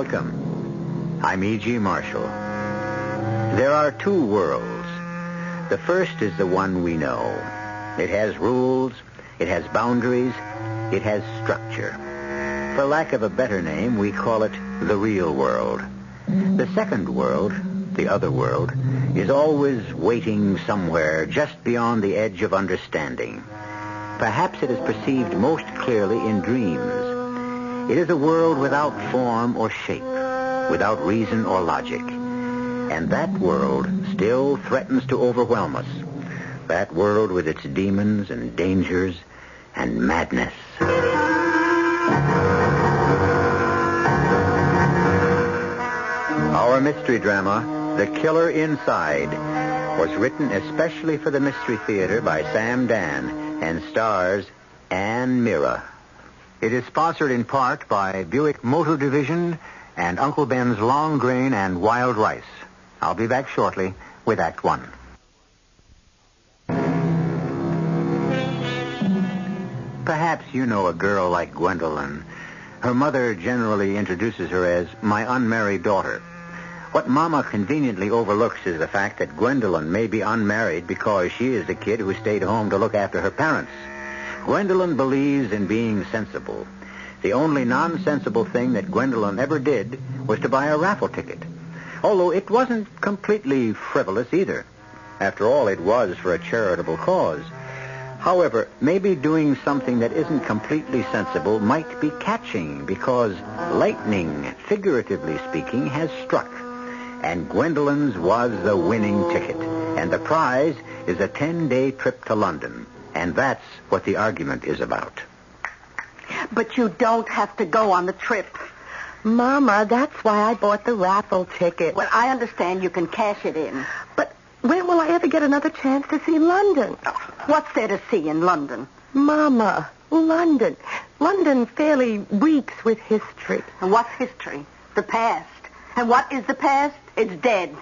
Welcome. I'm E.G. Marshall. There are two worlds. The first is the one we know. It has rules, it has boundaries, it has structure. For lack of a better name, we call it the real world. The second world, the other world, is always waiting somewhere just beyond the edge of understanding. Perhaps it is perceived most clearly in dreams. It is a world without form or shape, without reason or logic. And that world still threatens to overwhelm us. That world with its demons and dangers and madness. Our mystery drama, The Killer Inside, was written especially for the Mystery Theater by Sam Dann and stars Ann Meara. It is sponsored in part by Buick Motor Division and Uncle Ben's Long Grain and Wild Rice. I'll be back shortly with Act One. Perhaps you know a girl like Gwendolyn. Her mother generally introduces her as my unmarried daughter. What Mama conveniently overlooks is the fact that Gwendolyn may be unmarried because she is the kid who stayed home to look after her parents. Gwendolyn believes in being sensible. The only nonsensible thing that Gwendolyn ever did was to buy a raffle ticket. Although it wasn't completely frivolous either. After all, it was for a charitable cause. However, maybe doing something that isn't completely sensible might be catching because lightning, figuratively speaking, has struck. And Gwendolyn's was the winning ticket. And the prize is a 10-day trip to London. And that's what the argument is about. But you don't have to go on the trip. Mama, that's why I bought the raffle ticket. Well, I understand you can cash it in. But when will I ever get another chance to see London? What's there to see in London? Mama, London. London fairly reeks with history. And what's history? The past. And what is the past? It's dead.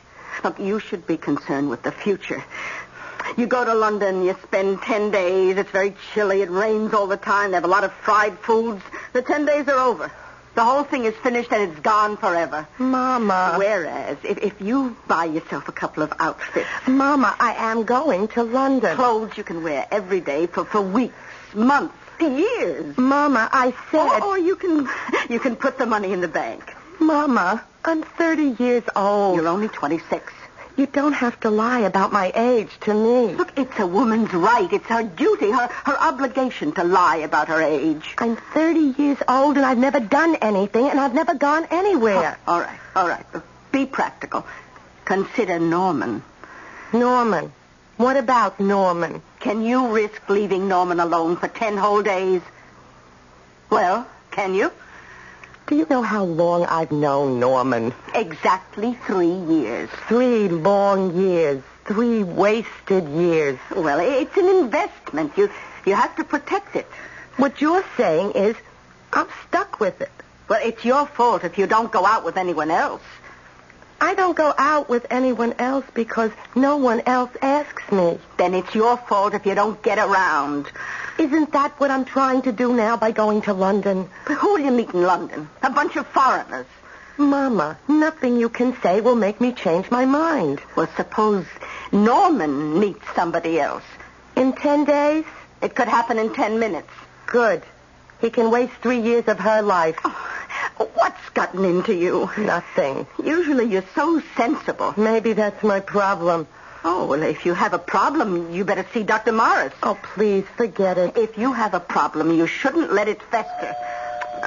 Look, you should be concerned with the future. You go to London, you spend 10 days. It's very chilly. It rains all the time. They have a lot of fried foods. The 10 days are over. The whole thing is finished and it's gone forever. Mama. Whereas, if you buy yourself a couple of outfits... Mama, I am going to London. Clothes you can wear every day for weeks, months, years. Mama, I said... Or you can put the money in the bank. Mama, I'm 30 years old. You're only 26. You don't have to lie about my age to me. Look, it's a woman's right. It's her duty, her obligation to lie about her age. I'm 30 years old, and I've never done anything, and I've never gone anywhere. Oh, all right. Be practical. Consider Norman. Norman? What about Norman? Can you risk leaving Norman alone for 10 whole days? Well, can you? Do you know how long I've known Norman? Exactly 3 years. 3 long years. 3 wasted years. Well, it's an investment. You have to protect it. What you're saying is I'm stuck with it. Well, it's your fault if you don't go out with anyone else. I don't go out with anyone else because no one else asks me. Then it's your fault if you don't get around. Isn't that what I'm trying to do now by going to London? But who will you meet in London? A bunch of foreigners. Mama, nothing you can say will make me change my mind. Well, suppose Norman meets somebody else. In 10 days? It could happen in 10 minutes. Good. He can waste 3 years of her life. Oh, what's gotten into you? Nothing. Usually you're so sensible. Maybe that's my problem. Oh, well, if you have a problem, you better see Dr. Morris. Oh, please, forget it. If you have a problem, you shouldn't let it fester.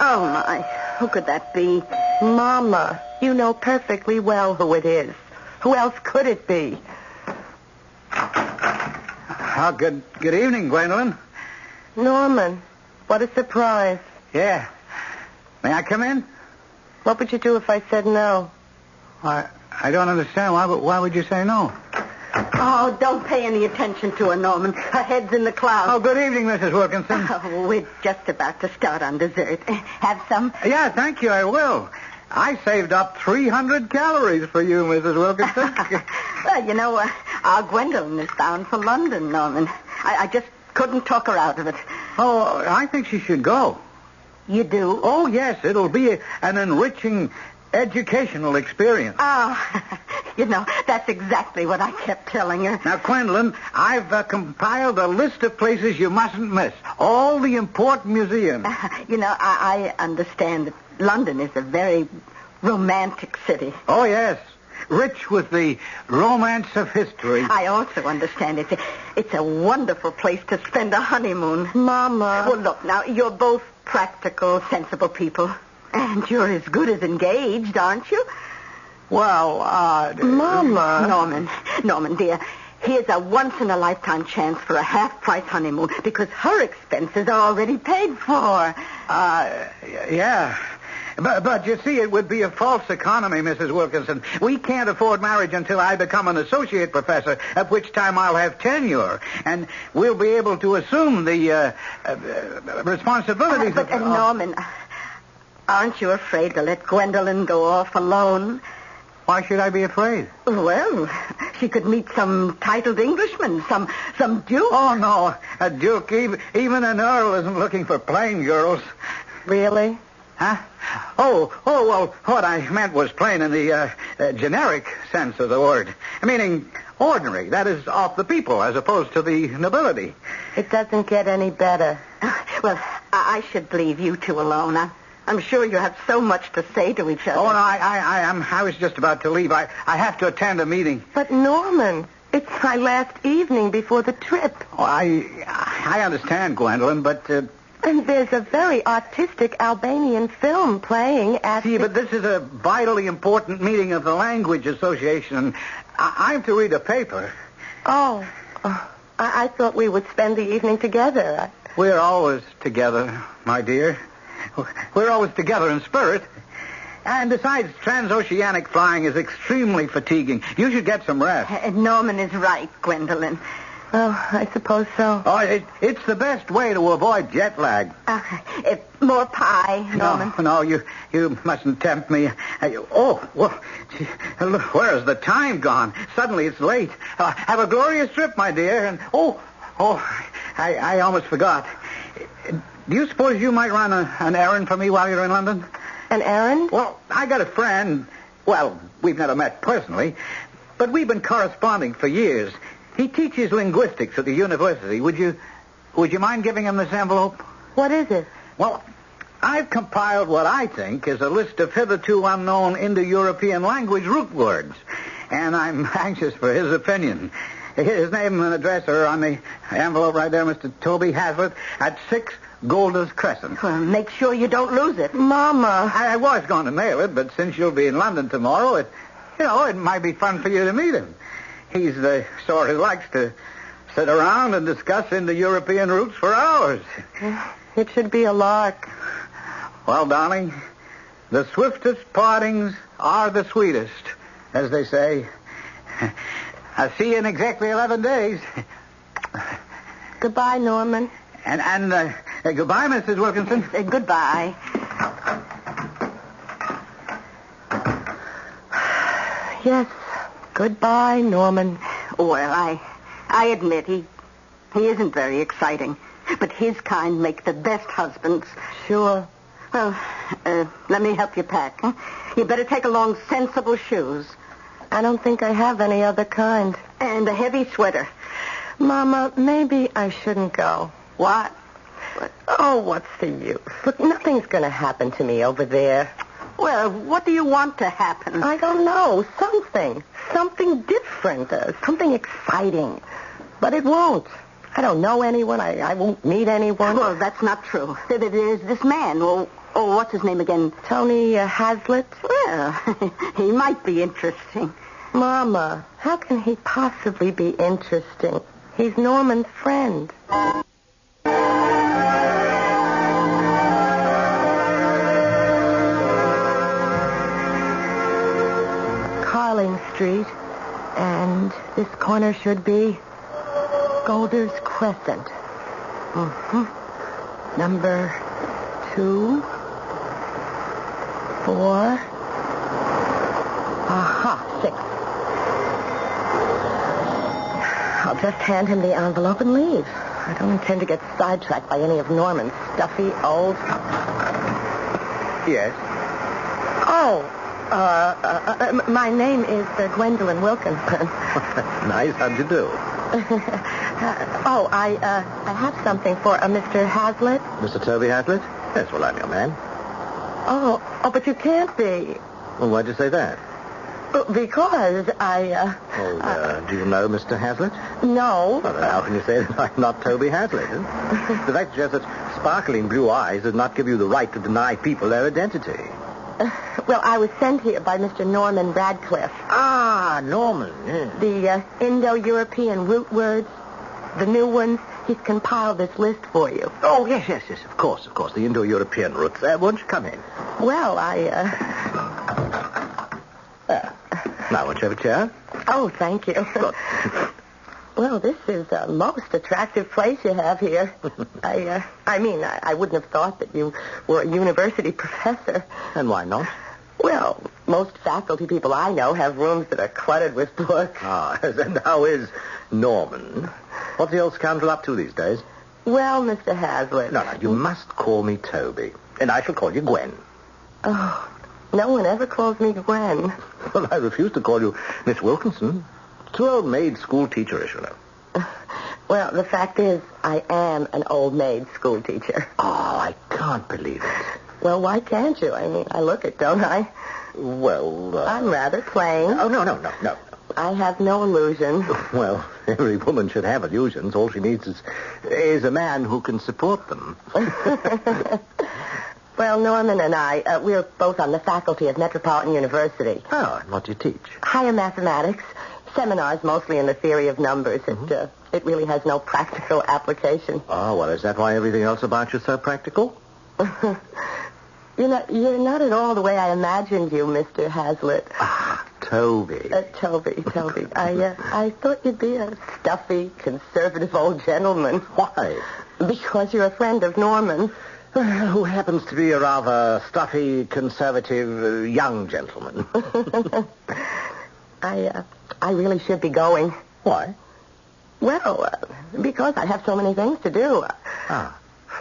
Oh, my. Who could that be? Mama, you know perfectly well who it is. Who else could it be? Good evening, Gwendolyn. Norman, what a surprise. Yeah. May I come in? What would you do if I said no? I don't understand. Why would you say no? Oh, don't pay any attention to her, Norman. Her head's in the clouds. Oh, good evening, Mrs. Wilkinson. Oh, we're just about to start on dessert. Have some? Yeah, thank you, I will. I saved up 300 calories for you, Mrs. Wilkinson. Well, you know, our Gwendolyn is bound for London, Norman. I just couldn't talk her out of it. Oh, I think she should go. You do? Oh, yes, it'll be an enriching educational experience. Oh, that's exactly what I kept telling her. Now, Gwendolyn, I've compiled a list of places you mustn't miss. All the important museums. I understand that London is a very romantic city. Oh, yes. Rich with the romance of history. I also understand it's a wonderful place to spend a honeymoon. Mama. Well, look, now, you're both practical, sensible people. And you're as good as engaged, aren't you? Well, Mama. Norman, dear, here's a once-in-a-lifetime chance for a half-price honeymoon because her expenses are already paid for. Yeah. But you see, it would be a false economy, Mrs. Wilkinson. We can't afford marriage until I become an associate professor, at which time I'll have tenure, and we'll be able to assume the responsibilities But Norman, aren't you afraid to let Gwendolyn go off alone? Why should I be afraid? Well, she could meet some titled Englishman, some duke. Oh, no, a duke. Even an earl isn't looking for plain girls. Really? Huh? Oh, well, what I meant was plain in the generic sense of the word. Meaning ordinary, that is, off the people, as opposed to the nobility. It doesn't get any better. Well, I should leave you two alone. I'm sure you have so much to say to each other. Oh, no, I was just about to leave. I have to attend a meeting. But, Norman, it's my last evening before the trip. Oh, I understand, Gwendolyn, but... And there's a very artistic Albanian film playing at... See, but this is a vitally important meeting of the Language Association. I'm to read a paper. Oh, I thought we would spend the evening together. We're always together, my dear. We're always together in spirit. And besides, transoceanic flying is extremely fatiguing. You should get some rest. Norman is right, Gwendolyn. Oh, I suppose so. Oh, it's the best way to avoid jet lag. More pie, Norman. No, you mustn't tempt me. Look, where has the time gone? Suddenly it's late. Have a glorious trip, my dear. And I almost forgot. Do you suppose you might run an errand for me while you're in London? An errand? Well, I got a friend. Well, we've never met personally, but we've been corresponding for years. He teaches linguistics at the university. Would you mind giving him this envelope? What is it? Well, I've compiled what I think is a list of hitherto unknown Indo-European language root words, and I'm anxious for his opinion. His name and address are on the envelope right there, Mr. Toby Hazlitt, at 6 Golders Crescent. Well, make sure you don't lose it. Mama. I was going to mail it, but since you'll be in London tomorrow, it might be fun for you to meet him. He's the sort who likes to sit around and discuss Indo-European roots for hours. It should be a lark. Well, darling, the swiftest partings are the sweetest, as they say. I'll see you in exactly 11 days. Goodbye, Norman. And goodbye, Mrs. Wilkinson. Goodbye. Yes. Goodbye, Norman. Well, I admit he isn't very exciting, but his kind make the best husbands. Sure. Well, let me help you pack. Huh? You better take along sensible shoes. I don't think I have any other kind. And a heavy sweater. Mama, maybe I shouldn't go. What? Oh, what's the use? Look, nothing's going to happen to me over there. Well, what do you want to happen? I don't know. Something different. Something exciting. But it won't. I don't know anyone. I won't meet anyone. Well, that's not true. There's this man. Oh, what's his name again? Tony Hazlitt? Well, he might be interesting. Mama, how can he possibly be interesting? He's Norman's friend. Carling Street, and this corner should be Golders Crescent. Number 2, 4. Aha, 6. I'll just hand him the envelope and leave. I don't intend to get sidetracked by any of Norman's stuffy old... Yes? Oh, My name is Gwendolyn Wilkinson. Nice. How'd you do? I have something for Mr. Hazlitt. Mr. Toby Hazlitt? Yes, well, I'm your man. Oh, but you can't be. Well, why'd you say that? Because I, do you know Mr. Hazlitt? No. Well, then how can you say that I'm not Toby Hazlitt? The fact suggests that sparkling blue eyes does not give you the right to deny people their identity. Well, I was sent here by Mr. Norman Radcliffe. Ah, Norman, yes. The Indo-European root words, the new ones, he's compiled this list for you. Oh, yes, of course. The Indo-European roots. Won't you come in? Well, Now, won't you have a chair? Oh, thank you. Good. Well, this is a most attractive place you have here. I wouldn't have thought that you were a university professor. And why not? Well, most faculty people I know have rooms that are cluttered with books. Ah, and how is Norman? What's the old scoundrel up to these days? Well, Mr. Hazlitt... No, you must call me Toby. And I shall call you Gwen. Oh, no one ever calls me Gwen. Well, I refuse to call you Miss Wilkinson. Too old maid school teacherish, you know. Well, the fact is, I am an old maid school teacher. Oh, I can't believe it. Well, why can't you? I mean, I look it, don't I? Well, I'm rather plain. Oh, no. I have no illusions. Well, every woman should have illusions. All she needs is a man who can support them. Well, Norman and I, we're both on the faculty of Metropolitan University. Oh, and what do you teach? Higher mathematics. Seminars mostly in the theory of numbers. It really has no practical application. Oh, well, is that why everything else about you is so practical? You're not at all the way I imagined you, Mr. Hazlitt. Ah, Toby. Toby. I thought you'd be a stuffy, conservative old gentleman. Why? Because you're a friend of Norman's. Who happens to be a rather stuffy, conservative, young gentleman. I really should be going. Why? Well, because I have so many things to do.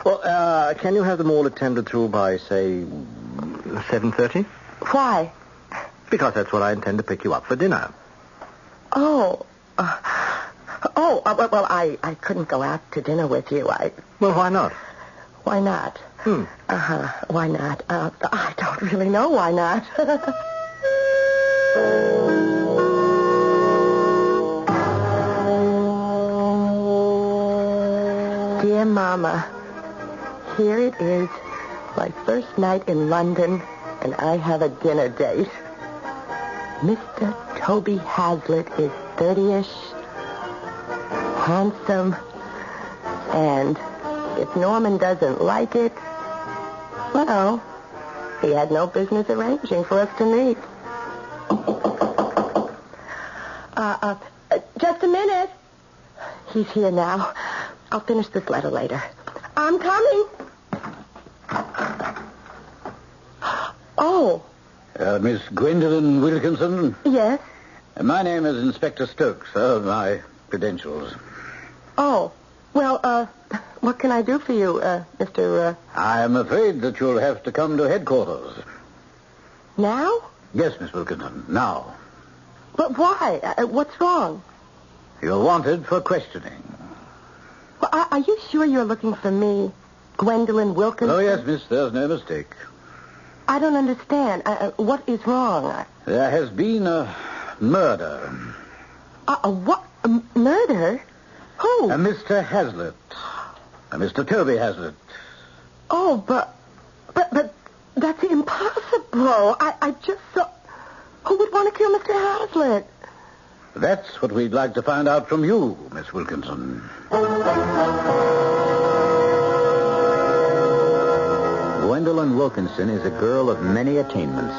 Well, can you have them all attended to by, say, 7:30? Why? Because that's what I intend to pick you up for dinner. Well, I couldn't go out to dinner with you. Well, why not? Why not? Why not? I don't really know why not. Dear Mama, here it is, my first night in London, and I have a dinner date. Mr. Toby Hazlitt is 30-ish, handsome, and if Norman doesn't like it, well, he had no business arranging for us to meet. Just a minute. He's here now. I'll finish this letter later. I'm coming. Oh. Miss Gwendolyn Wilkinson? Yes? My name is Inspector Stokes. My credentials. Oh. Well, what can I do for you, Mr. I'm afraid that you'll have to come to headquarters. Now? Yes, Miss Wilkinson, now. But why? What's wrong? You're wanted for questioning. Well, are you sure you're looking for me, Gwendolyn Wilkinson? Oh, yes, miss, there's no mistake. I don't understand. What is wrong? There has been a murder. What? A murder? Who? Mr. Hazlitt. Mr. Toby Hazlitt. Oh, but that's impossible. I just saw... Who would want to kill Mr. Hazlitt? That's what we'd like to find out from you, Miss Wilkinson. Gwendolyn Wilkinson is a girl of many attainments,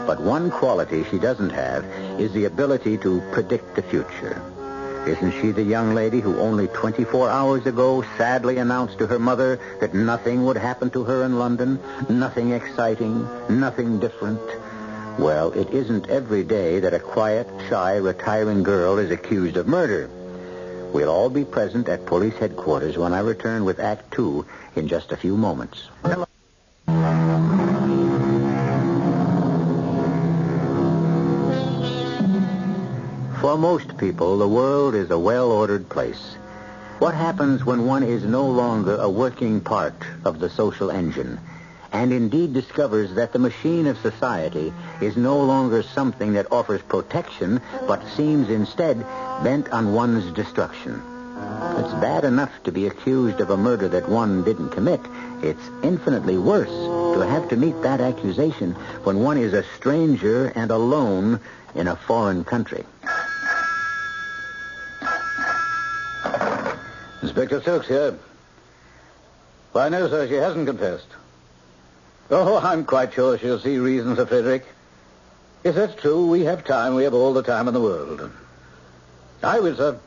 but one quality she doesn't have is the ability to predict the future. Isn't she the young lady who only 24 hours ago sadly announced to her mother that nothing would happen to her in London, nothing exciting, nothing different? Well, it isn't every day that a quiet, shy, retiring girl is accused of murder. We'll all be present at police headquarters when I return with Act 2 in just a few moments. For most people, the world is a well-ordered place. What happens when one is no longer a working part of the social engine, and indeed discovers that the machine of society is no longer something that offers protection, but seems instead bent on one's destruction? It's bad enough to be accused of a murder that one didn't commit. It's infinitely worse to have to meet that accusation when one is a stranger and alone in a foreign country. Inspector Stokes here. Why, no, sir, she hasn't confessed. Oh, I'm quite sure she'll see reason, Sir Frederick. Yes, that's true. We have time. We have all the time in the world. I will, sir.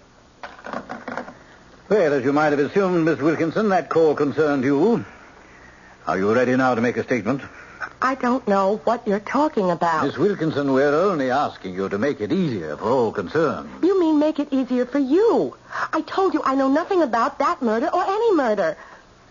Well, as you might have assumed, Miss Wilkinson, that call concerned you. Are you ready now to make a statement? I don't know what you're talking about. Miss Wilkinson, we're only asking you to make it easier for all concerned. You mean make it easier for you? I told you I know nothing about that murder or any murder.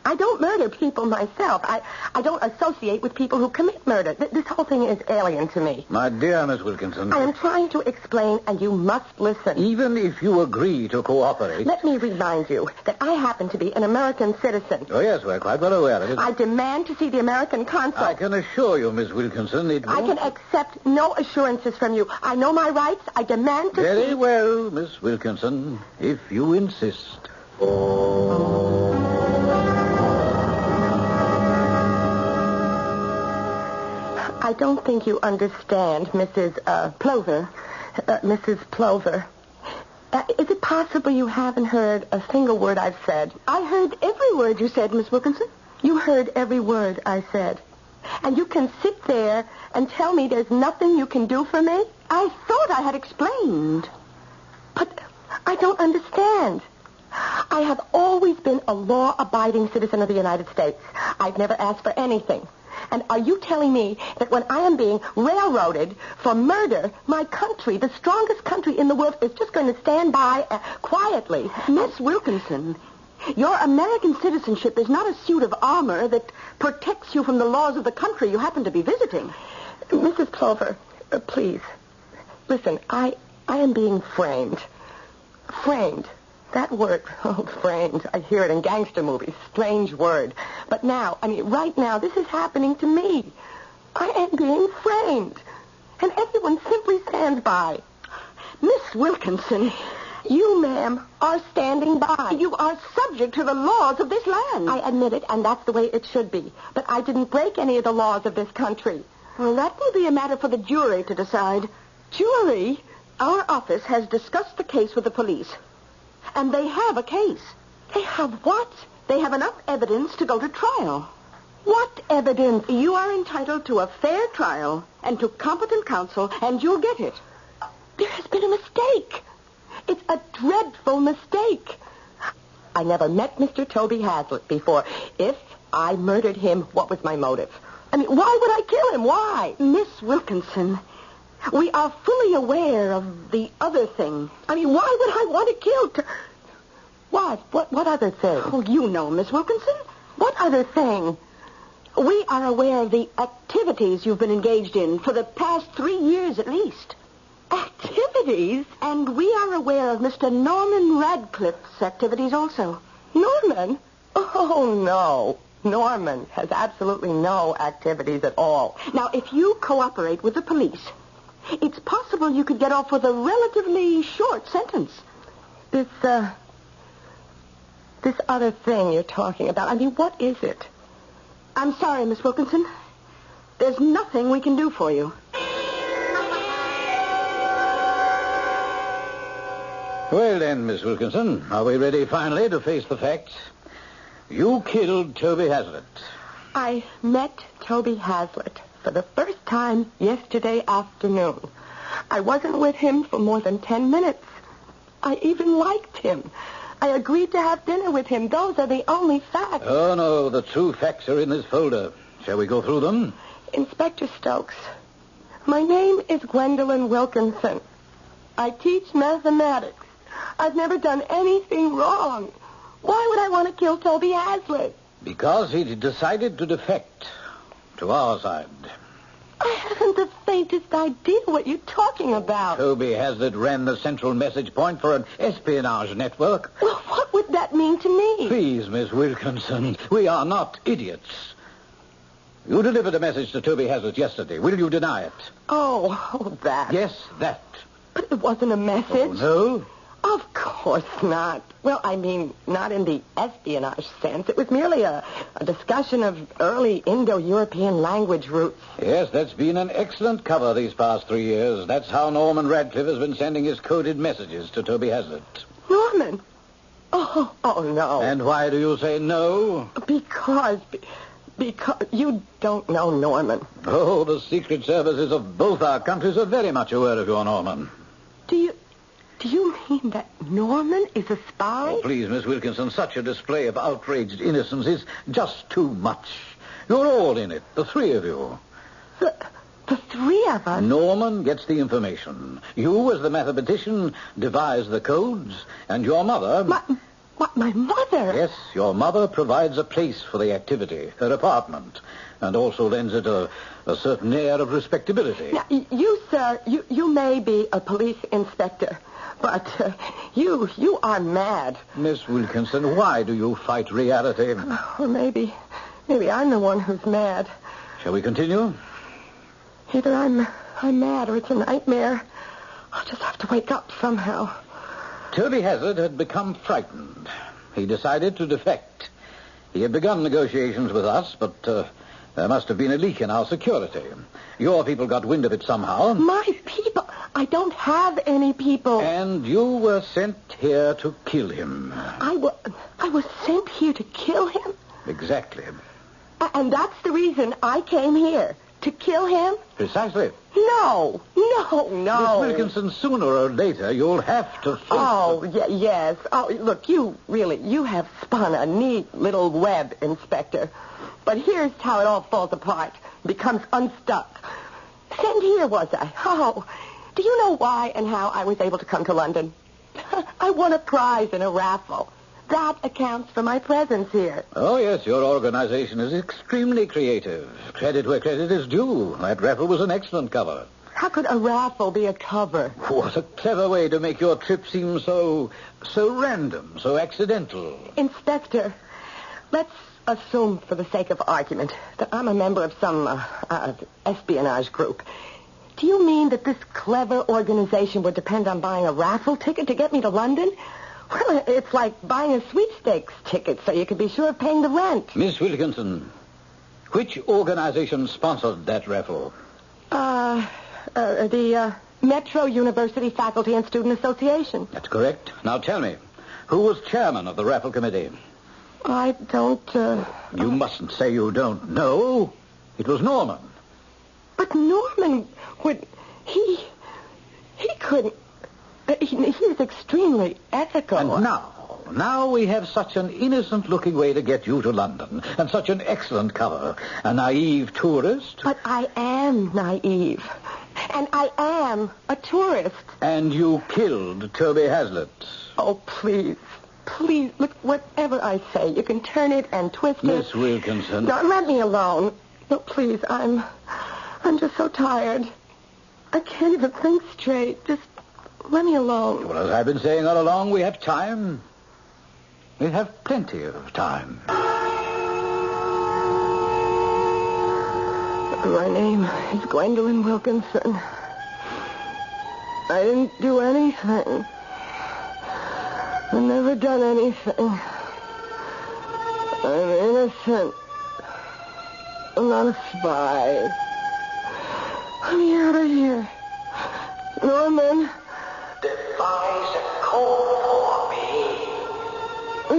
I don't murder people myself. I don't associate with people who commit murder. This whole thing is alien to me. My dear Miss Wilkinson. I am trying to explain, and you must listen. Even if you agree to cooperate... Let me remind you that I happen to be an American citizen. Oh, yes, we're quite well aware of it. I demand to see the American consul. I can assure you, Miss Wilkinson, it won't... I can accept no assurances from you. I know my rights. I demand to see... Very well, Miss Wilkinson, if you insist. I don't think you understand, Mrs. Plover. Mrs. Plover. Is it possible you haven't heard a single word I've said? I heard every word you said, Miss Wilkinson. You heard every word I said. And you can sit there and tell me there's nothing you can do for me? I thought I had explained. But I don't understand. I have always been a law-abiding citizen of the United States. I've never asked for anything. And are you telling me that when I am being railroaded for murder, my country, the strongest country in the world, is just going to stand by quietly? Miss Wilkinson, your American citizenship is not a suit of armor that protects you from the laws of the country you happen to be visiting. Mrs. Plover, please. Listen, I am being framed. Framed. That word, framed, I hear it in gangster movies. Strange word. But now, right now, this is happening to me. I am being framed. And everyone simply stands by. Miss Wilkinson, you, ma'am, are standing by. You are subject to the laws of this land. I admit it, and that's the way it should be. But I didn't break any of the laws of this country. Well, that will be a matter for the jury to decide. Jury? Our office has discussed the case with the police. And they have a case. They have what? They have enough evidence to go to trial. What evidence? You are entitled to a fair trial and to competent counsel, and you'll get it. There has been a mistake. It's a dreadful mistake. I never met Mr. Toby Hazlitt before. If I murdered him, what was my motive? Why would I kill him? Why? Miss Wilkinson, we are fully aware of the other thing. Why would I want to kill... What? What other thing? Oh, you know, Miss Wilkinson. What other thing? We are aware of the activities you've been engaged in for the past 3 years at least. Activities? And we are aware of Mr. Norman Radcliffe's activities also. Norman? Oh, no. Norman has absolutely no activities at all. Now, if you cooperate with the police, it's possible you could get off with a relatively short sentence. This other thing you're talking about, what is it? I'm sorry, Miss Wilkinson. There's nothing we can do for you. Well then, Miss Wilkinson, are we ready finally to face the facts? You killed Toby Hazlitt. I met Toby Hazlitt for the first time yesterday afternoon. I wasn't with him for more than 10 minutes. I even liked him. I agreed to have dinner with him. Those are the only facts. Oh, no, the true facts are in this folder. Shall we go through them? Inspector Stokes, my name is Gwendolyn Wilkinson. I teach mathematics. I've never done anything wrong. Why would I want to kill Toby Hazlitt? Because he decided to defect to our side. I haven't the faintest faintest idea what you're talking about. Toby Hazlitt ran the central message point for an espionage network. Well, what would that mean to me? Please, Miss Wilkinson, we are not idiots. You delivered a message to Toby Hazlitt yesterday. Will you deny it? Oh, that. Yes, that. But it wasn't a message. Oh, no? Of course not. Well, I mean, not in the espionage sense. It was merely a discussion of early Indo-European language roots. Yes, that's been an excellent cover these past 3 years. That's how Norman Radcliffe has been sending his coded messages to Toby Hazlitt. Norman? Oh, no. And why do you say no? Because you don't know Norman. Oh, the secret services of both our countries are very much aware of your Norman. Do you mean that Norman is a spy? Oh, please, Miss Wilkinson, such a display of outraged innocence is just too much. You're all in it, the three of you. The three of us? Norman gets the information. You, as the mathematician, devise the codes, and your mother... My mother? Yes, your mother provides a place for the activity, her apartment, and also lends it a certain air of respectability. Now, you, sir, you may be a police inspector, but you are mad. Miss Wilkinson, why do you fight reality? Or maybe I'm the one who's mad. Shall we continue? Either I'm mad or it's a nightmare. I'll just have to wake up somehow. Toby Hazlitt had become frightened. He decided to defect. He had begun negotiations with us, but there must have been a leak in our security. Your people got wind of it somehow. My people? I don't have any people. And you were sent here to kill him. I was sent here to kill him? Exactly. And that's the reason I came here. To kill him? Precisely. No. Miss Wilkinson, sooner or later, you'll have to face yes. Oh, look, you have spun a neat little web, Inspector. But here's how it all falls apart. Becomes unstuck. Sent here, was I? Oh, do you know why and how I was able to come to London? I won a prize in a raffle. That accounts for my presence here. Oh, yes, your organization is extremely creative. Credit where credit is due. That raffle was an excellent cover. How could a raffle be a cover? What a clever way to make your trip seem so random, so accidental. Inspector, let's assume for the sake of argument that I'm a member of some espionage group. Do you mean that this clever organization would depend on buying a raffle ticket to get me to London? Well, it's like buying a sweepstakes ticket so you can be sure of paying the rent. Miss Wilkinson, which organization sponsored that raffle? The Metro University Faculty and Student Association. That's correct. Now tell me, who was chairman of the raffle committee? I don't, You mustn't say you don't know. It was Norman. But Norman would... He couldn't... He is extremely ethical. And now we have such an innocent-looking way to get you to London, and such an excellent cover. A naive tourist. But I am naive. And I am a tourist. And you killed Toby Hazlitt. Oh, please. Please, look, whatever I say, you can turn it and twist it. Miss Wilkinson. No, let me alone. No, please, I'm just so tired. I can't even think straight. Just... let me alone. Well, as I've been saying all along, we have time. We have plenty of time. My name is Gwendolyn Wilkinson. I didn't do anything. I've never done anything. I'm innocent. I'm not a spy. Let me out of here. Norman. Devise a code for me.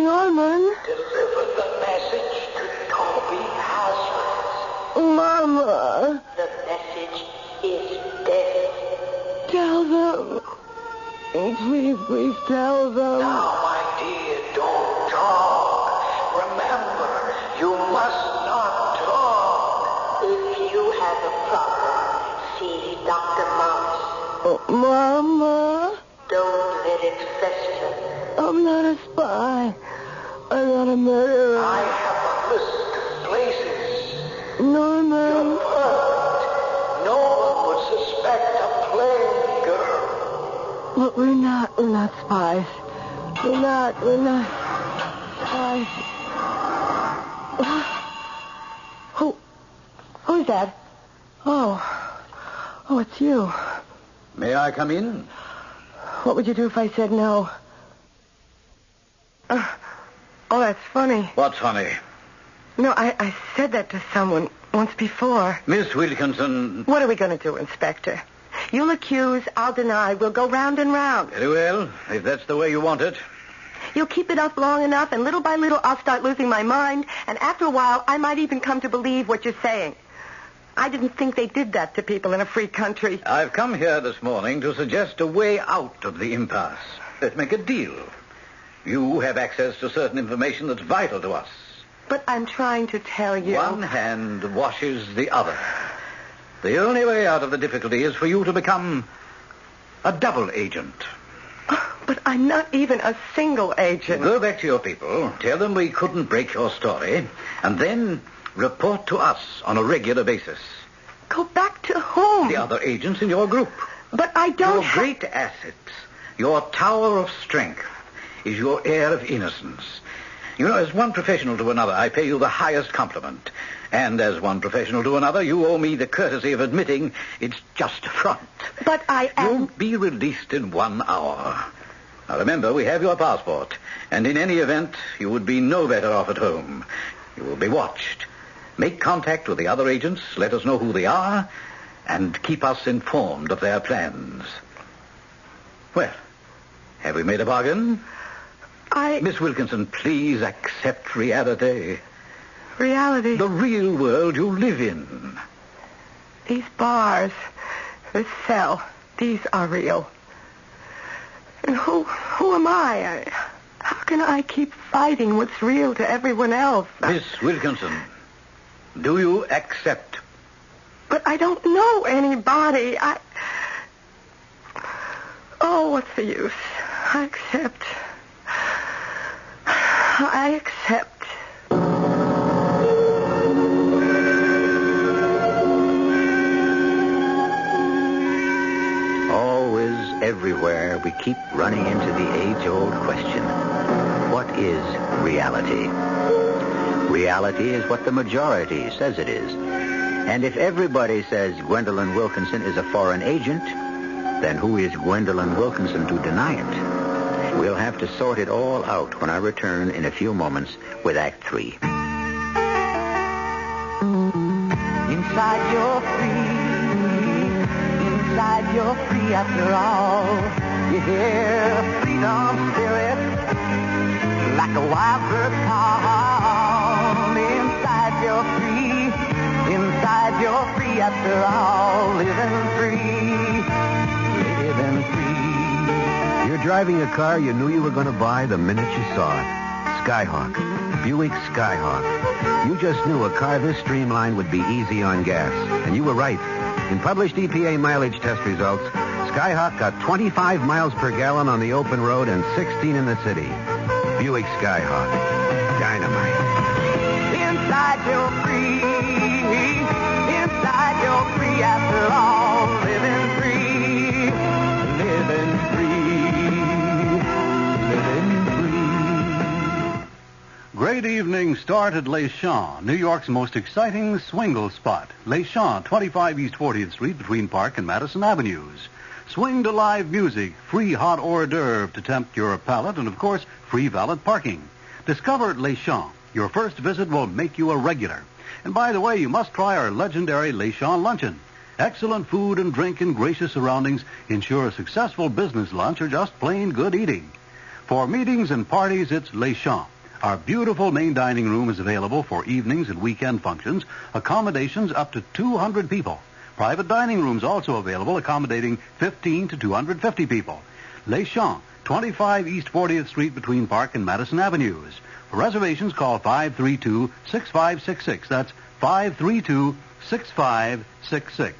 Norman. Deliver the message to Toby Hazlitt. Mama. The message is dead. Tell them. Please tell them. Now, my dear, don't talk. Remember, you must not talk. If you have a problem, see Dr. Mouse. Oh, Mama. Don't let it fester. I'm not a spy. I'm not a murderer. I have a list of places. Norman. You're perfect. No one would We're not spies. We're not spies. Who's that? Oh, it's you. May I come in? What would you do if I said no? Oh, that's funny. What's funny? No, I said that to someone once before. Miss Wilkinson. What are we going to do, Inspector? You'll accuse, I'll deny. We'll go round and round. Very well, if that's the way you want it. You'll keep it up long enough, and little by little I'll start losing my mind, and after a while I might even come to believe what you're saying. I didn't think they did that to people in a free country. I've come here this morning to suggest a way out of the impasse. Let's make a deal. You have access to certain information that's vital to us. But I'm trying to tell you... One hand washes the other. The only way out of the difficulty is for you to become a double agent. But I'm not even a single agent. Go back to your people, tell them we couldn't break your story, and then report to us on a regular basis. Go back to whom? The other agents in your group. But I don't... Your great assets, your tower of strength, is your air of innocence. You know, as one professional to another, I pay you the highest compliment. And as one professional to another, you owe me the courtesy of admitting it's just a front. But I am... You'll be released in 1 hour. Now, remember, we have your passport. And in any event, you would be no better off at home. You will be watched. Make contact with the other agents, let us know who they are, and keep us informed of their plans. Well, have we made a bargain? Miss Wilkinson, please accept reality. Reality? The real world you live in. These bars, this cell, these are real. And who am I? How can I keep fighting what's real to everyone else? Miss Wilkinson, do you accept? But I don't know anybody. Oh, what's the use? I accept. Always, everywhere, we keep running into the age-old question. What is reality? Reality is what the majority says it is. And if everybody says Gwendolyn Wilkinson is a foreign agent, then who is Gwendolyn Wilkinson to deny it? We'll have to sort it all out when I return in a few moments with Act 3. Inside you're free. Inside you're free after all. You hear the freedom spirit like a wild bird call. Inside you're free. Inside you're free after all. Living free. Living free. You're driving a car you knew you were going to buy the minute you saw it. Skyhawk. Buick Skyhawk. You just knew a car this streamlined would be easy on gas. And you were right. In published EPA mileage test results, Skyhawk got 25 miles per gallon on the open road and 16 in the city. Buick Skyhawk. Dynamite. Inside you're free. Inside you're free after all. Living free. Living free. Great evening start at Les Champs, New York's most exciting swingle spot. Les Champs, 25 East 40th Street between Park and Madison Avenues. Swing to live music, free hot hors d'oeuvre to tempt your palate, and of course, free valet parking. Discover at Les Champs. Your first visit will make you a regular. And by the way, you must try our legendary Les Champs luncheon. Excellent food and drink in gracious surroundings ensure a successful business lunch or just plain good eating. For meetings and parties, it's Les Champs. Our beautiful main dining room is available for evenings and weekend functions, accommodations up to 200 people. Private dining rooms also available, accommodating 15 to 250 people. Les Champs, 25 East 40th Street between Park and Madison Avenues. For reservations, call 532-6566. That's 532-6566.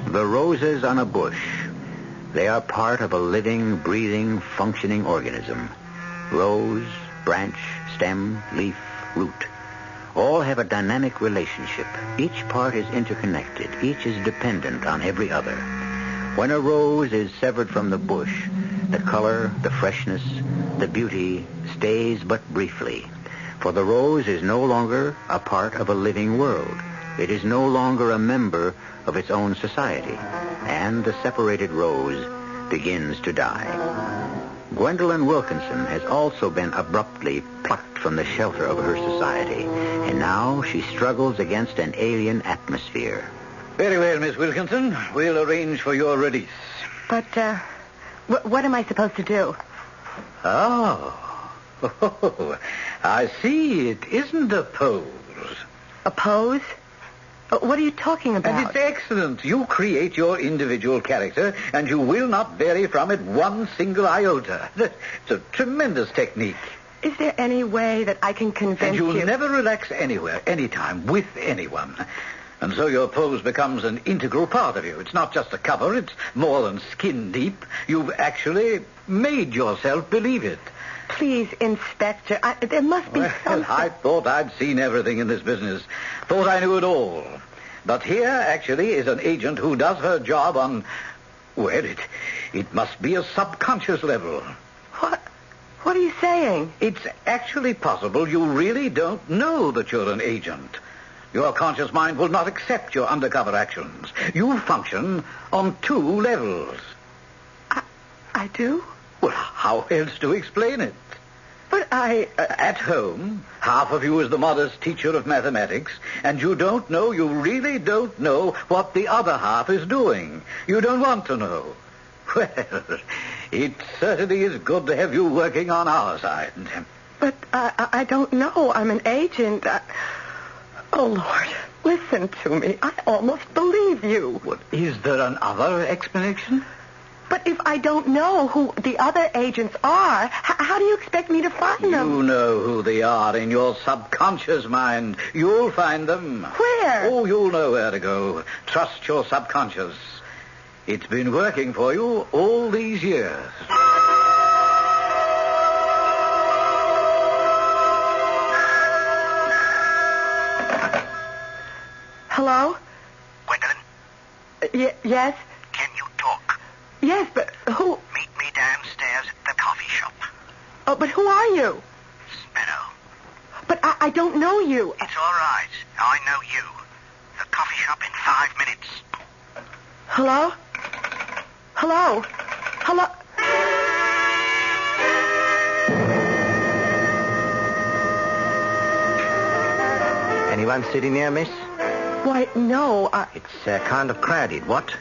The roses on a bush. They are part of a living, breathing, functioning organism. Rose, branch, stem, leaf, root, all have a dynamic relationship. Each part is interconnected. Each is dependent on every other. When a rose is severed from the bush, the color, the freshness, the beauty stays but briefly. For the rose is no longer a part of a living world. It is no longer a member of its own society. And the separated rose begins to die. Gwendolyn Wilkinson has also been abruptly plucked from the shelter of her society. And now she struggles against an alien atmosphere. Very well, Miss Wilkinson. We'll arrange for your release. But, what am I supposed to do? Oh, I see. It isn't a pose. A pose? What are you talking about? And it's excellent. You create your individual character, and you will not vary from it one single iota. It's a tremendous technique. Is there any way that I can convince you? And you'll never relax anywhere, anytime, with anyone. And so your pose becomes an integral part of you. It's not just a cover. It's more than skin deep. You've actually made yourself believe it. Please, Inspector, there must be something. I thought I'd seen everything in this business. Thought I knew it all. But here, actually, is an agent who does her job on... Well, it must be a subconscious level. What are you saying? It's actually possible you really don't know that you're an agent. Your conscious mind will not accept your undercover actions. You function on two levels. I do? Well, how else to explain it? But At home, half of you is the modest teacher of mathematics, and you really don't know what the other half is doing. You don't want to know. Well, it certainly is good to have you working on our side. But I don't know. I'm an agent. Oh, Lord, listen to me. I almost believe you. Well, is there another explanation? But if I don't know who the other agents are, how do you expect me to find them? You know who they are in your subconscious mind. You'll find them. Where? Oh, you'll know where to go. Trust your subconscious. It's been working for you all these years. Hello? Gwendolyn? Yes? Can you talk? Yes, but who... Meet me downstairs at the coffee shop. Oh, but who are you? Sparrow. But I don't know you. It's all right. I know you. The coffee shop in 5 minutes. Hello? Hello? Hello? Anyone sitting there, miss? Why, no. It's kind of crowded, what?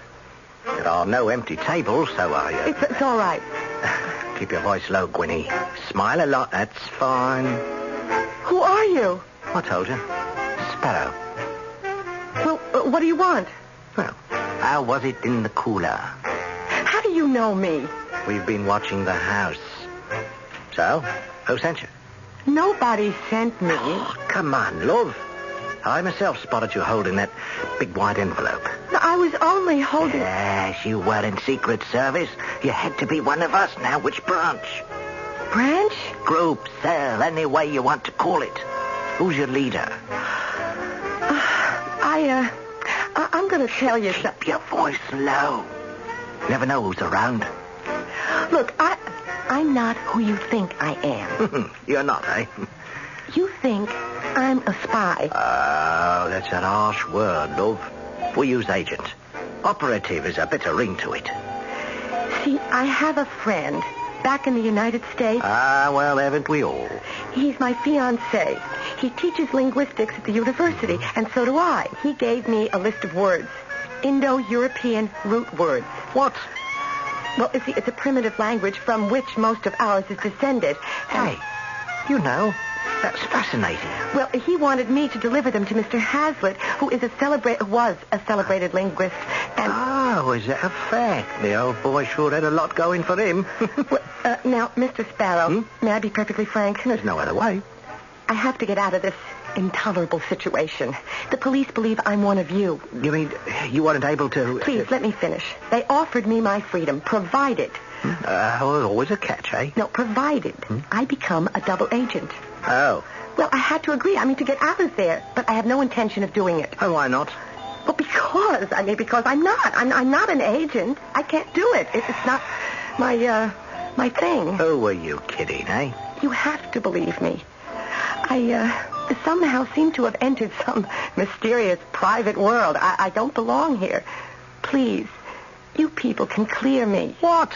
There are no empty tables, so are you? It's all right. Keep your voice low, Gwynnie. Smile a lot, that's fine. Who are you? I told you. Sparrow. Well, what do you want? Well, how was it in the cooler? How do you know me? We've been watching the house. So, who sent you? Nobody sent me. Oh, come on, love. I myself spotted you holding that big white envelope. No, I was only holding... Yes, you were in Secret Service. You had to be one of us. Now, which branch? Branch? Group, cell, any way you want to call it. Who's your leader? I'm going to tell you something. Keep your voice low. Never know who's around. Look, I'm not who you think I am. You're not, eh? You think I'm a spy. Oh, that's an harsh word, love. We use agent. Operative is a bit of ring to it. See, I have a friend back in the United States. Ah, well, haven't we all? He's my fiancé. He teaches linguistics at the university, and so do I. He gave me a list of words. Indo-European root words. What? Well, you see, it's a primitive language from which most of ours is descended. Hey, you know, that's fascinating. Well, he wanted me to deliver them to Mr. Hazlitt, who was a celebrated linguist. And Oh, is that a fact? The old boy sure had a lot going for him. now, Mr. Sparrow, may I be perfectly frank? There's no other way. I have to get out of this intolerable situation. The police believe I'm one of you. You mean you weren't able to... Please, let me finish. They offered me my freedom, provided... always a catch, eh? No, provided I become a double agent. Oh. Well, I had to agree, to get out of there, but I have no intention of doing it. Oh, why not? Well, because I'm not. I'm not an agent. I can't do it. It's not my thing. Oh, were you kidding, eh? You have to believe me. I somehow seem to have entered some mysterious private world. I don't belong here. Please, you people can clear me. What?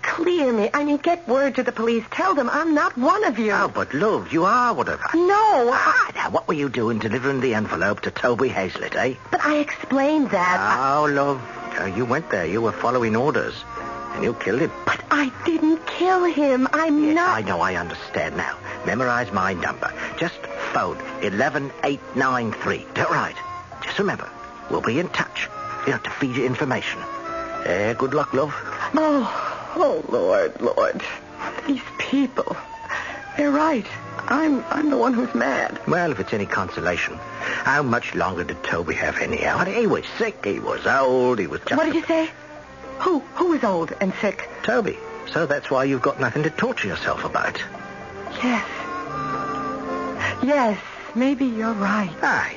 Clear me. Get word to the police. Tell them I'm not one of you. Oh, but love, you are one of us. No. Now, what were you doing delivering the envelope to Toby Hazlitt, eh? But I explained that. Oh, love, you went there. You were following orders. And you killed him. But I didn't kill him. I'm not... I know, I understand now. Memorize my number. Just phone 11893. Is that right? Just remember, we'll be in touch. To feed you information. Good luck, love. Oh, Lord. These people. They're right. I'm the one who's mad. Well, if it's any consolation, how much longer did Toby have anyhow? He was sick, he was old, he was just... What did you say? Who is old and sick? Toby. So that's why you've got nothing to torture yourself about. Yes, maybe you're right.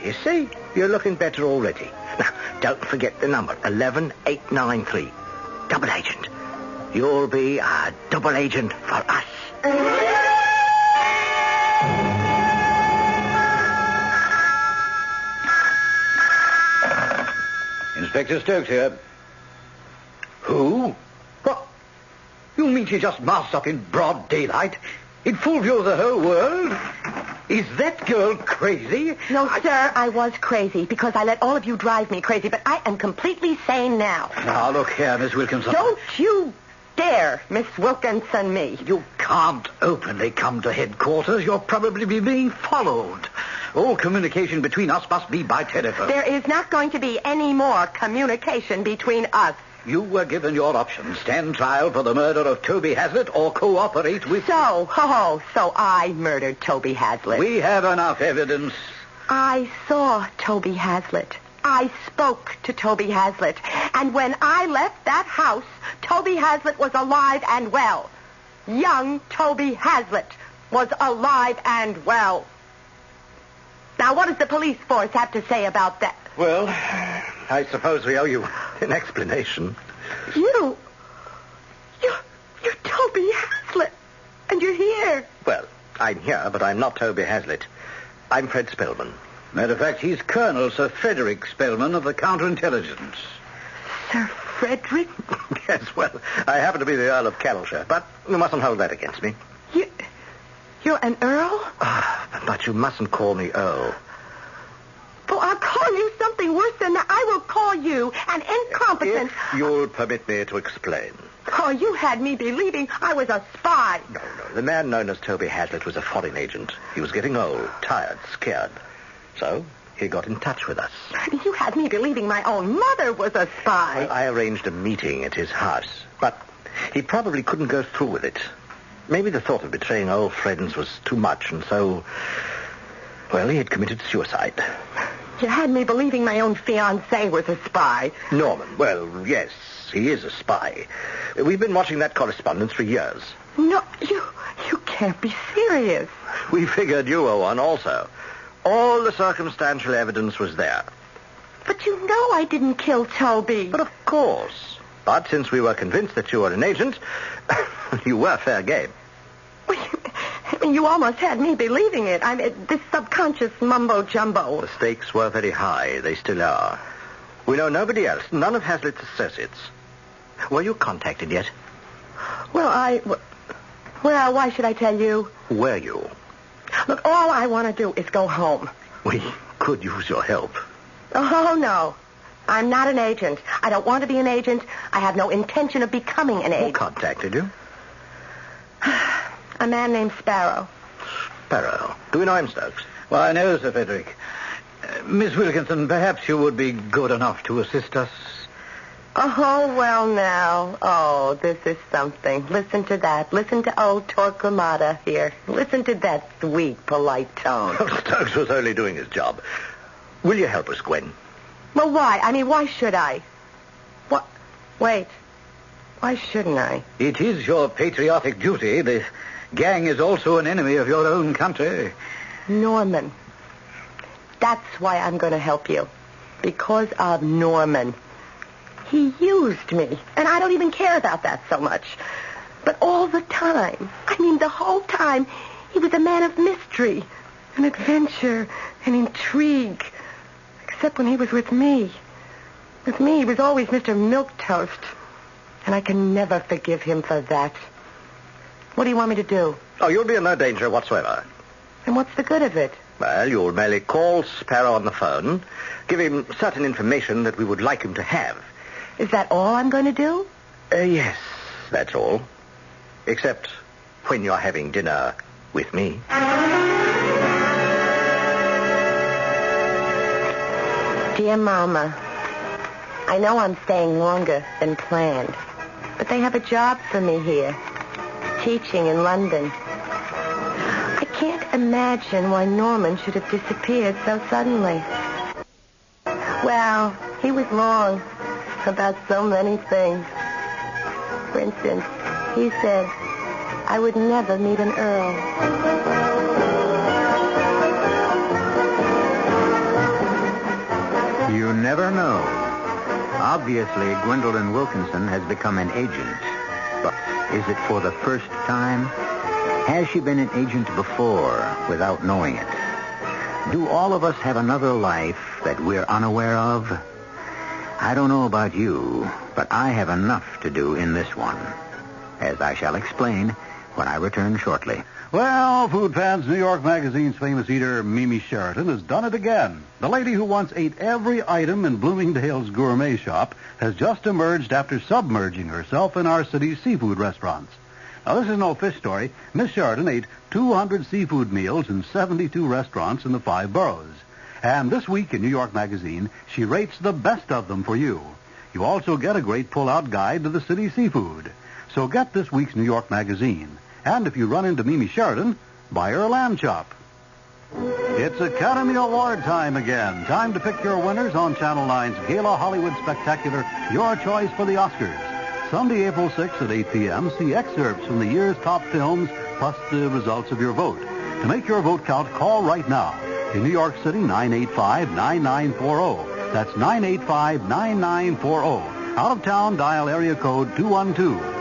You see? You're looking better already. Now, don't forget the number, 11893. Double agent. You'll be a double agent for us. Inspector Stokes here. Who? What? You mean she just masked up in broad daylight? In full view of the whole world? Is that girl crazy? No, sir, I was crazy because I let all of you drive me crazy, but I am completely sane now. Now, look here, Miss Wilkinson. Don't you dare, Miss Wilkinson, me. You can't openly come to headquarters. You'll probably be being followed. All communication between us must be by telephone. There is not going to be any more communication between us. You were given your options. Stand trial for the murder of Toby Hazlitt or cooperate with... So I murdered Toby Hazlitt. We have enough evidence. I saw Toby Hazlitt. I spoke to Toby Hazlitt. And when I left that house, Toby Hazlitt was alive and well. Young Toby Hazlitt was alive and well. Now, what does the police force have to say about that? Well, I suppose we owe you an explanation. You're Toby Hazlitt, and you're here. Well, I'm here, but I'm not Toby Hazlitt. I'm Fred Spellman. Matter of fact, he's Colonel Sir Frederick Spellman of the Counterintelligence. Sir Frederick? Yes, well, I happen to be the Earl of Kettleshire, but you mustn't hold that against me. You're an Earl? But you mustn't call me Earl. Well, I'll call you something worse than that. I will call you an incompetent... If you'll permit me to explain. Oh, you had me believing I was a spy. No. The man known as Toby Hazlitt was a foreign agent. He was getting old, tired, scared. So he got in touch with us. You had me believing my own mother was a spy. Well, I arranged a meeting at his house, but he probably couldn't go through with it. Maybe the thought of betraying old friends was too much, and so... Well, he had committed suicide. You had me believing my own fiancé was a spy. Norman, well, yes, he is a spy. We've been watching that correspondence for years. No, you can't be serious. We figured you were one also. All the circumstantial evidence was there. But you know I didn't kill Toby. But of course. But since we were convinced that you were an agent, you were fair game. You almost had me believing it. This subconscious mumbo-jumbo. The stakes were very high. They still are. We know nobody else, none of Hazlitt's associates. Were you contacted yet? Well, why should I tell you? Were you? Look, all I want to do is go home. We could use your help. Oh, no. I'm not an agent. I don't want to be an agent. I have no intention of becoming an agent. Who contacted you? A man named Sparrow. Sparrow. Do we know him, Stokes? Well, I know, Sir Frederick. Miss Wilkinson, perhaps you would be good enough to assist us. Oh, well, now. Oh, this is something. Listen to that. Listen to old Torquemada here. Listen to that sweet, polite tone. Stokes was only doing his job. Will you help us, Gwen? Well, why? I mean, why should I? What? Wait. Why shouldn't I? It is your patriotic duty. The gang is also an enemy of your own country. Norman. That's why I'm going to help you. Because of Norman. He used me, and I don't even care about that so much. But all the time, I mean the whole time, he was a man of mystery, and adventure, and intrigue. Except when he was with me. With me, he was always Mr. Milquetoast. And I can never forgive him for that. What do you want me to do? Oh, you'll be in no danger whatsoever. And what's the good of it? Well, you'll merely call Sparrow on the phone, give him certain information that we would like him to have. Is that all I'm going to do? Yes, that's all. Except when you're having dinner with me. Dear Mama, I know I'm staying longer than planned, but they have a job for me here, teaching in London. I can't imagine why Norman should have disappeared so suddenly. Well, he was wrong about so many things. For instance, he said I would never meet an earl. You never know. Obviously, Gwendolyn Wilkinson has become an agent. But is it for the first time? Has she been an agent before without knowing it? Do all of us have another life that we're unaware of? I don't know about you, but I have enough to do in this one, as I shall explain when I return shortly. Well, food fans, New York Magazine's famous eater, Mimi Sheraton, has done it again. The lady who once ate every item in Bloomingdale's gourmet shop has just emerged after submerging herself in our city's seafood restaurants. Now, this is no fish story. Miss Sheraton ate 200 seafood meals in 72 restaurants in the 5 boroughs. And this week in New York Magazine, she rates the best of them for you. You also get a great pull-out guide to the city's seafood. So get this week's New York Magazine. And if you run into Mimi Sheraton, buy her a lamb chop. It's Academy Award time again. Time to pick your winners on Channel 9's Gala Hollywood Spectacular, Your Choice for the Oscars. Sunday, April 6th at 8 p.m., see excerpts from the year's top films, plus the results of your vote. To make your vote count, call right now. In New York City, 985-9940. That's 985-9940. Out of town, dial area code 212.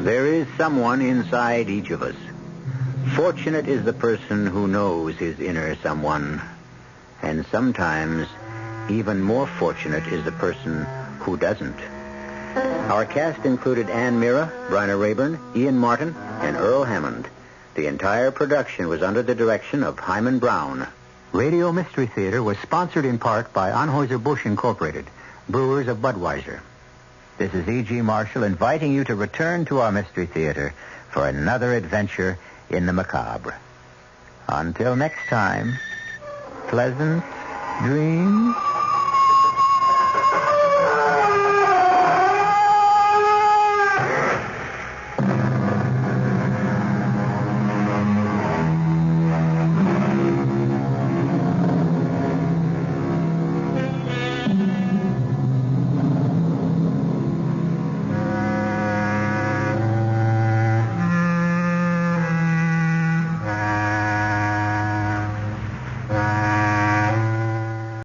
There is someone inside each of us. Fortunate is the person who knows his inner someone. And sometimes, even more fortunate is the person who doesn't. Our cast included Ann Meara, Bryna Rayburn, Ian Martin, and Earl Hammond. The entire production was under the direction of Himan Brown. Radio Mystery Theater was sponsored in part by Anheuser-Busch Incorporated, brewers of Budweiser. This is E.G. Marshall inviting you to return to our Mystery Theater for another adventure in the macabre. Until next time, pleasant dreams.